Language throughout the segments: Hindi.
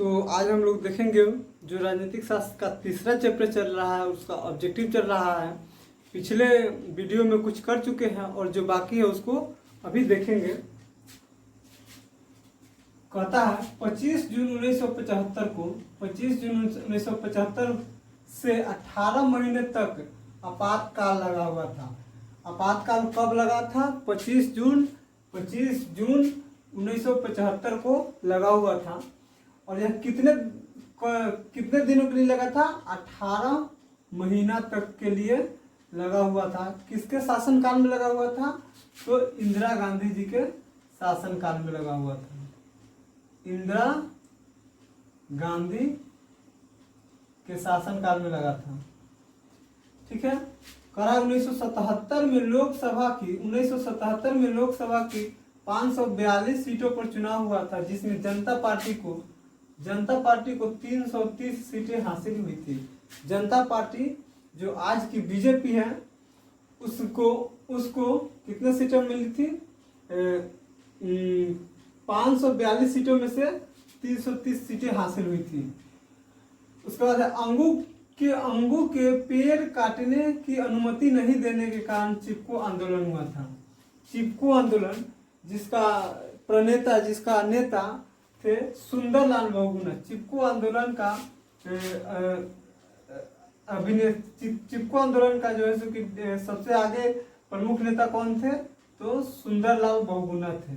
तो आज हम लोग देखेंगे जो राजनीतिक शास्त्र का तीसरा चैप्टर चल रहा है उसका ऑब्जेक्टिव चल रहा है। पिछले वीडियो में कुछ कर चुके हैं और जो बाकी है उसको अभी देखेंगे। कहता है 25 जून 1975 को 25 जून 1975 से 18 महीने तक आपातकाल लगा हुआ था। आपातकाल कब लगा था? 25 जून 1975 को लगा हुआ था। और यह कितने दिनों के लिए लगा था? 18 महीना तक के लिए लगा हुआ था। किसके शासनकाल में लगा हुआ था? तो इंदिरा गांधी जी के शासनकाल में लगा हुआ था। इंदिरा गांधी के शासनकाल में लगा था। ठीक है। करा 1977 में लोकसभा की 542 सीटों पर चुनाव हुआ था, जिसमें जनता पार्टी को 330 सीटें हासिल हुई थी। जनता पार्टी जो आज की बीजेपी है उसको कितने सीटें मिली थी? 542 सीटों में से 330 सीटें हासिल हुई थी। उसके बाद अंगू के पेड़ काटने की अनुमति नहीं देने के कारण चिपको आंदोलन हुआ था। चिपको आंदोलन जिसका नेता थे सुंदरलाल बहुगुणा। चिपको आंदोलन का चिपको आंदोलन का जो है सो कि सबसे आगे प्रमुख नेता कौन थे? तो सुंदरलाल बहुगुणा थे।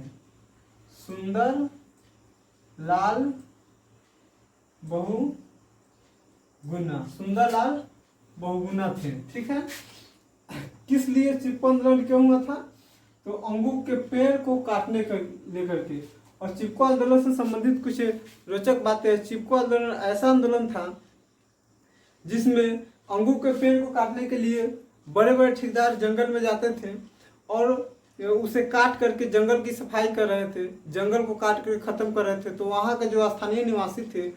सुंदरलाल बहुगुणा थे। ठीक है। किस लिए चिपको आंदोलन क्यों हुआ था? तो अंगू के पेड़ को काटने को लेकर के। और चिपको आंदोलन से संबंधित कुछ रोचक बातें। चिपको आंदोलन ऐसा आंदोलन था जिसमें अंगू के पेड़ को काटने के लिए बड़े बड़े ठेकेदार जंगल में जाते थे और उसे काट करके जंगल की सफाई कर रहे थे, जंगल को काट कर खत्म कर रहे थे। तो वहाँ के जो स्थानीय निवासी थे,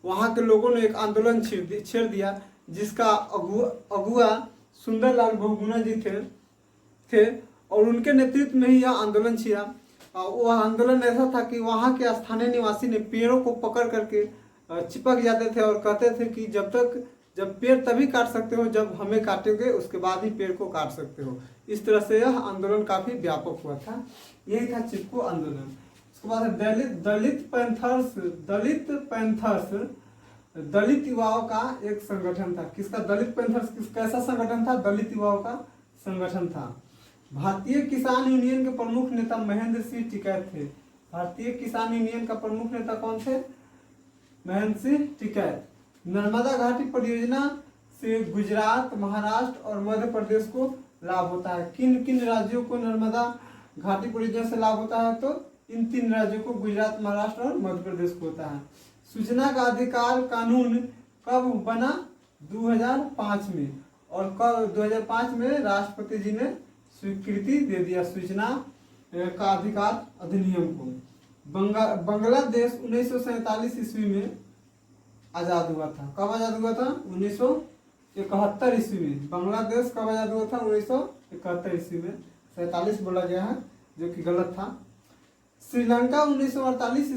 वहाँ के लोगों ने एक आंदोलन छेड़ दिया, जिसका अगुआ सुंदरलाल बहुगुणा जी थे और उनके नेतृत्व में ही यह आंदोलन छिड़ा। वह आंदोलन ऐसा था कि वहाँ के स्थानीय निवासी ने पेड़ों को पकड़ करके चिपक जाते थे और कहते थे कि जब पेड़ तभी काट सकते हो जब हमें काटोगे, उसके बाद ही पेड़ को काट सकते हो। इस तरह से यह आंदोलन काफी व्यापक हुआ था। यही था चिपको आंदोलन। उसके बाद दलित युवाओं का एक संगठन था। किसका? दलित पैंथर्स कैसा संगठन था? दलित युवाओं का संगठन था। भारतीय किसान यूनियन के प्रमुख नेता महेंद्र सिंह टिकैत थे। भारतीय किसान यूनियन का प्रमुख नेता कौन थे? महेंद्र सिंह टिकैत। नर्मदा घाटी परियोजना से गुजरात, महाराष्ट्र और मध्य प्रदेश को लाभ होता है। किन किन राज्यों को नर्मदा घाटी परियोजना से लाभ होता है? तो इन 3 राज्यों को, गुजरात, महाराष्ट्र और मध्य प्रदेश को होता है। सूचना का अधिकार कानून कब बना? 2005 में। और कब? 2005 में राष्ट्रपति जी ने स्वीकृति दे दिया सूचना का अधिकार अधिनियम को। बांग्लादेश 1947 ईस्वी में आजाद हुआ था। कब आजाद हुआ था? 1971 ईस्वी में। बांग्लादेश कब आजाद हुआ था? 1971 ईस्वी में। 47 बोला गया है जो कि गलत था। श्रीलंका 1948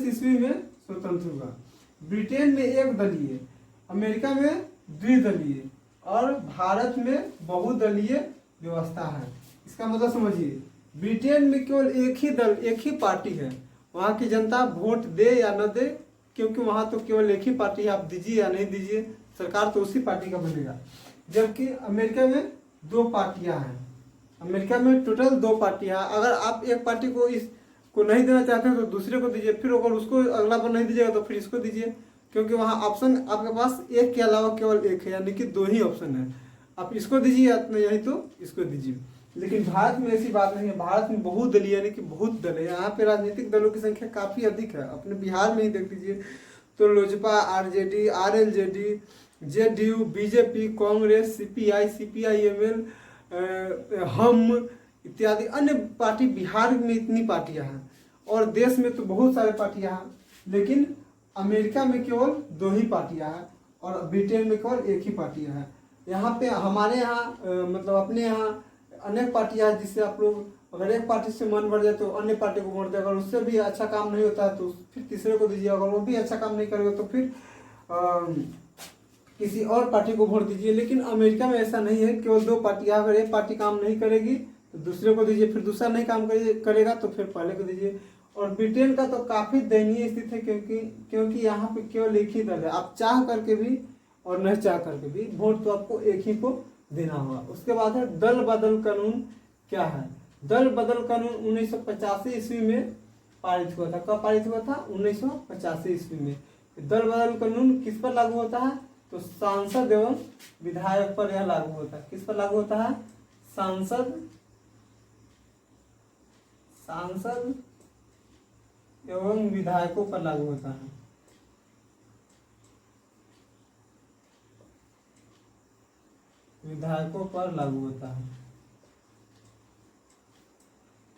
ईस्वी में स्वतंत्र हुआ। ब्रिटेन में 1 दलीय, अमेरिका में द्विदलीय और भारत में बहुदलीय व्यवस्था है। इसका मतलब समझिए, ब्रिटेन में केवल एक ही पार्टी है। वहाँ की जनता वोट दे या न दे, क्योंकि वहाँ तो केवल एक ही पार्टी है, आप दीजिए या नहीं दीजिए, सरकार तो उसी पार्टी का बनेगा। जबकि अमेरिका में 2 पार्टियां हैं। अमेरिका में टोटल 2 पार्टियां। अगर आप एक पार्टी को नहीं देना चाहते हैं तो दूसरे को दीजिए, फिर अगर उसको अगला बार नहीं दीजिएगा तो फिर इसको दीजिए, क्योंकि वहाँ ऑप्शन आपके पास एक के अलावा केवल एक है, यानी कि 2 ही ऑप्शन है। आप इसको दीजिए या नहीं तो इसको दीजिए। लेकिन भारत में ऐसी बात नहीं है। भारत में बहुदलीय यानी कि बहुत दल है। यहाँ पे राजनीतिक दलों की संख्या काफी अधिक है। अपने बिहार में ही देख लीजिए तो Lojpa, RJD, RLJD, JDU, BJP, Congress, CPI, CPIML, HAM इत्यादि अन्य पार्टी। बिहार में इतनी पार्टियां हैं और देश में तो बहुत सारे पार्टियां हैं, लेकिन अमेरिका में केवल 2 ही पार्टियां हैं और ब्रिटेन में केवल 1 ही पार्टियां हैं। यहाँ पे हमारे यहाँ मतलब अपने यहाँ अनेक पार्टियां हैं जिससे आप लोग अगर एक पार्टी से मन बढ़ जाए तो अन्य पार्टी को वोट दे, अगर उससे भी अच्छा काम नहीं होता है तो फिर तीसरे को दीजिए, अगर वो भी अच्छा काम नहीं करेगा तो फिर किसी और पार्टी को वोट दीजिए। लेकिन अमेरिका में ऐसा नहीं है, केवल दो पार्टी, अगर एक पार्टी काम नहीं करेगी तो दूसरे को दीजिए, फिर दूसरा नहीं काम करेगा तो फिर पहले को दीजिए। और ब्रिटेन का तो काफ़ी दयनीय स्थिति है, क्योंकि यहाँ पे केवल एक ही दल है, आप चाह करके भी और नहीं चाह करके भी वोट तो आपको एक ही को देना होगा। उसके बाद है दल बदल कानून। क्या है दल बदल कानून? 1985 ईस्वी में पारित हुआ था। कब पारित हुआ था? 1985 ईस्वी में। दल बदल कानून किस पर लागू होता है? तो सांसद एवं विधायक पर यह लागू होता है। किस पर लागू होता है? सांसद एवं विधायकों पर लागू होता है। विधायकों पर लागू होता है।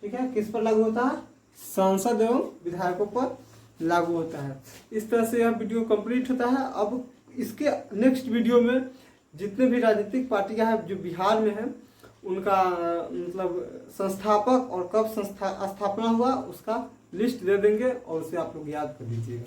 ठीक है, किस पर लागू होता है? सांसद एवं विधायकों पर लागू होता है। इस तरह से यह वीडियो कंप्लीट होता है। अब इसके नेक्स्ट वीडियो में जितने भी राजनीतिक पार्टियां हैं जो बिहार में हैं उनका मतलब संस्थापक और कब स्थापना हुआ उसका लिस्ट दे देंगे और उसे आप लोग याद कर लीजिएगा।